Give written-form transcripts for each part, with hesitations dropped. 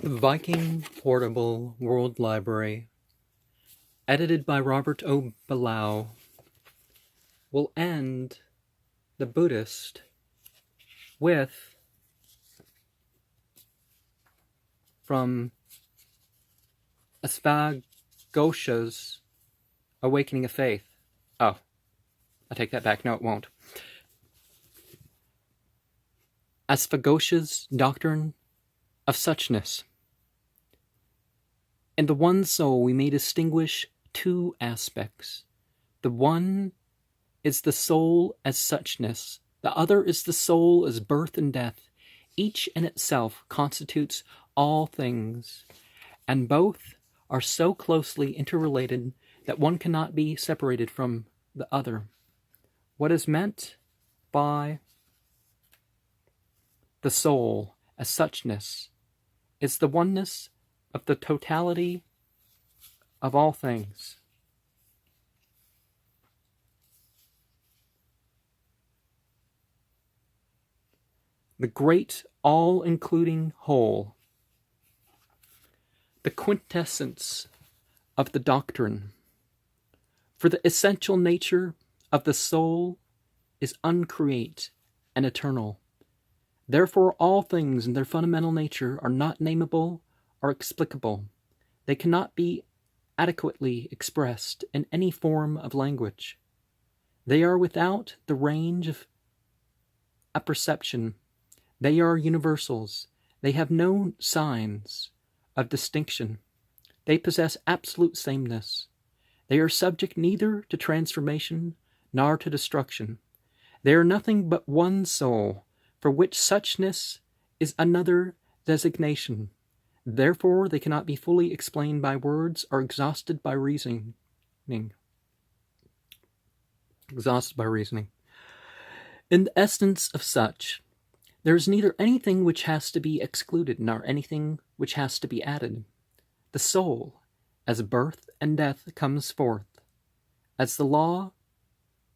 Viking Portable World Library, edited by Robert O. Ballou, will end the Buddhist with from Asvaghosha's Awakening of Faith. Oh, I take that back. No, it won't. Asvaghosha's Doctrine of Suchness. In the one soul we may distinguish two aspects. The one is the soul as suchness. The other is the soul as birth and death. Each in itself constitutes all things, and both are so closely interrelated that one cannot be separated from the other. What is meant by the soul as suchness is the oneness of the totality of all things. The great all-including whole, the quintessence of the doctrine. For the essential nature of the soul is uncreate and eternal. Therefore all things in their fundamental nature are not nameable or explicable. They cannot be adequately expressed in any form of language. They are without the range of apperception. They are universals. They have no signs of distinction. They possess absolute sameness. They are subject neither to transformation nor to destruction. They are nothing but one soul, for which suchness is another designation. Therefore they cannot be fully explained by words or exhausted by reasoning. In the essence of such, there is neither anything which has to be excluded nor anything which has to be added. The soul, as birth and death, comes forth, as the law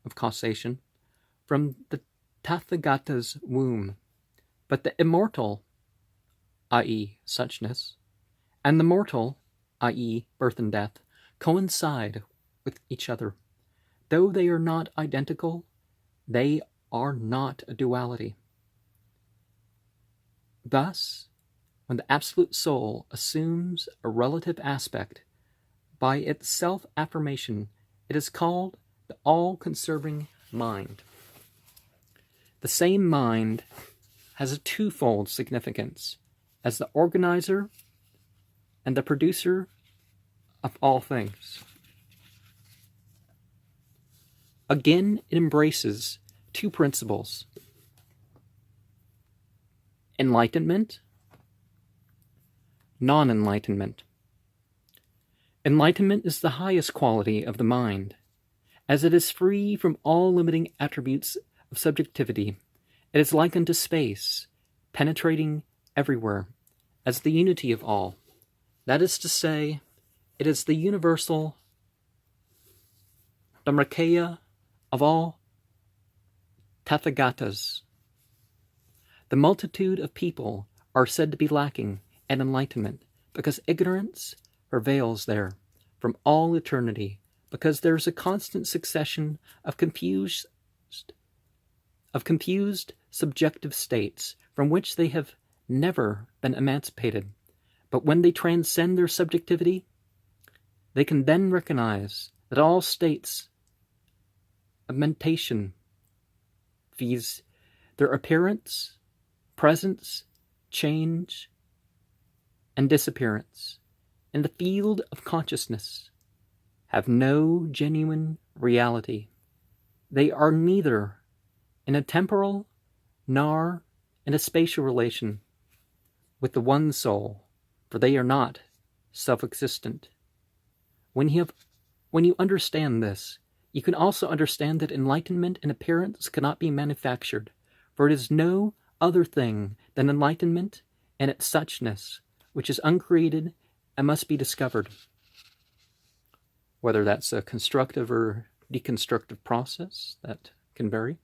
of causation, from the Tathagata's womb. But the immortal, i.e. suchness, and the mortal, i.e. birth and death, coincide with each other. Though they are not identical, they are not a duality. Thus, when the absolute soul assumes a relative aspect, by its self-affirmation, it is called the all-conserving mind. The same mind has a twofold significance as the organizer and the producer of all things. Again, it embraces two principles: enlightenment, non-enlightenment. Enlightenment is the highest quality of the mind, as it is free from all limiting attributes of subjectivity. It is like unto space, penetrating everywhere, as the unity of all. That is to say, it is the universal Dhammakaya of all Tathagatas. The multitude of people are said to be lacking in enlightenment because ignorance prevails there from all eternity, because there is a constant succession of confused subjective states from which they have never been emancipated. But when they transcend their subjectivity, they can then recognize that all states of mentation, viz., their appearance, presence, change, and disappearance, in the field of consciousness, have no genuine reality. They are neither in a temporal nor in a spatial relation with the one soul, for they are not self-existent. When you understand this, you can also understand that enlightenment in appearance cannot be manufactured, for it is no other thing than enlightenment and its suchness, which is uncreated and must be discovered. Whether that's a constructive or deconstructive process, that can vary.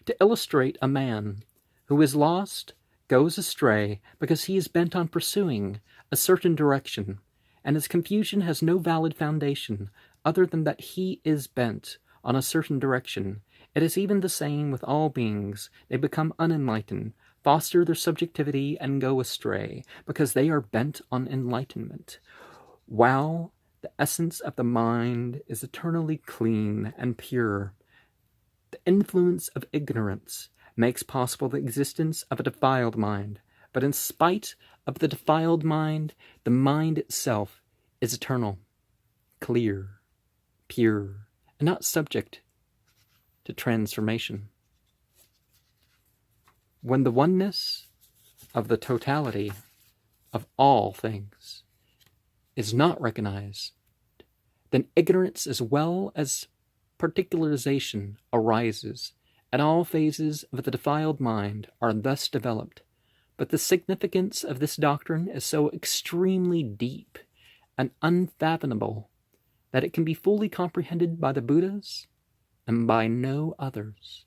To illustrate a man who is lost goes astray because he is bent on pursuing a certain direction, and his confusion has no valid foundation other than that he is bent on a certain direction. It is even the same with all beings. They become unenlightened, foster their subjectivity, and go astray because they are bent on enlightenment. While the essence of the mind is eternally clean and pure, the influence of ignorance makes possible the existence of a defiled mind. But in spite of the defiled mind, the mind itself is eternal, clear, pure, and not subject to transformation. When the oneness of the totality of all things is not recognized, then ignorance as well as particularization arises, and all phases of the defiled mind are thus developed. But the significance of this doctrine is so extremely deep and unfathomable that it can be fully comprehended by the Buddhas and by no others.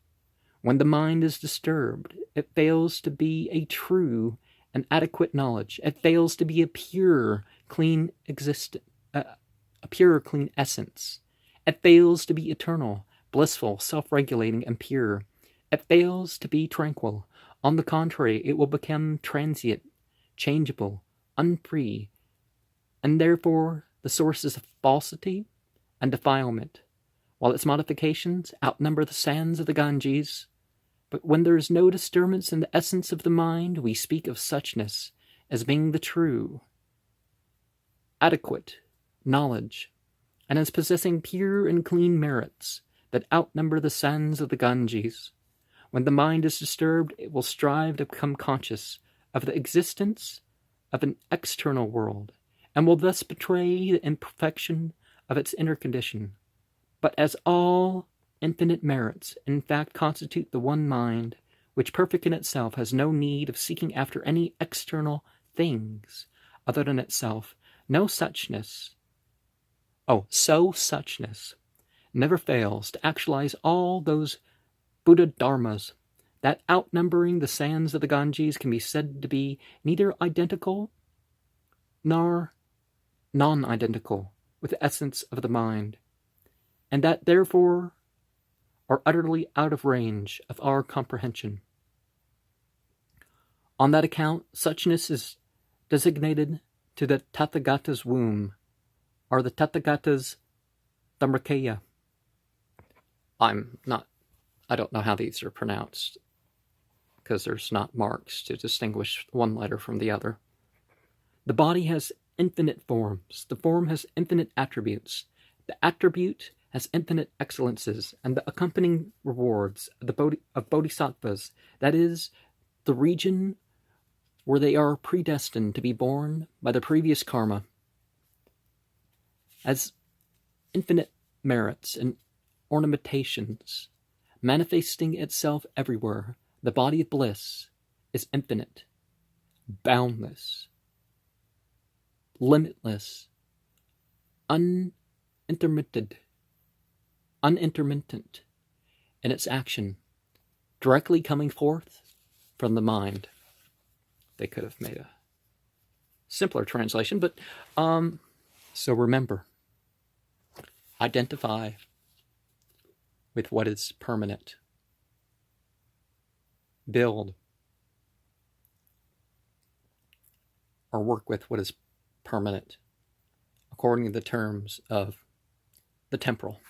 When the mind is disturbed, it fails to be a true and adequate knowledge. It fails to be a pure, clean clean essence. It fails to be eternal, blissful, self-regulating, and pure. It fails to be tranquil. On the contrary, it will become transient, changeable, unfree, and therefore the sources of falsity and defilement, while its modifications outnumber the sands of the Ganges. But when there is no disturbance in the essence of the mind, we speak of suchness as being the true, adequate knowledge, and as possessing pure and clean merits that outnumber the sands of the Ganges. When the mind is disturbed, it will strive to become conscious of the existence of an external world, and will thus betray the imperfection of its inner condition. But as all infinite merits in fact constitute the one mind, which perfect in itself has no need of seeking after any external things other than itself, suchness never fails to actualize all those Buddha dharmas that, outnumbering the sands of the Ganges, can be said to be neither identical nor non-identical with the essence of the mind, and that therefore are utterly out of range of our comprehension. On that account, suchness is designated to the Tathagata's womb, or the Tathagata's Dharmakaya. I don't know how these are pronounced, because there's not marks to distinguish one letter from the other. The body has infinite forms. The form has infinite attributes. The attribute has infinite excellences, and the accompanying rewards of bodhisattvas, that is, the region where they are predestined to be born by the previous karma, has infinite merits and ornamentations, manifesting itself everywhere. The body of bliss is infinite, boundless, limitless, unintermittent in its action, directly coming forth from the mind. They could have made a simpler translation, but so remember, identify with what is permanent. Build or work with what is permanent according to the terms of the temporal.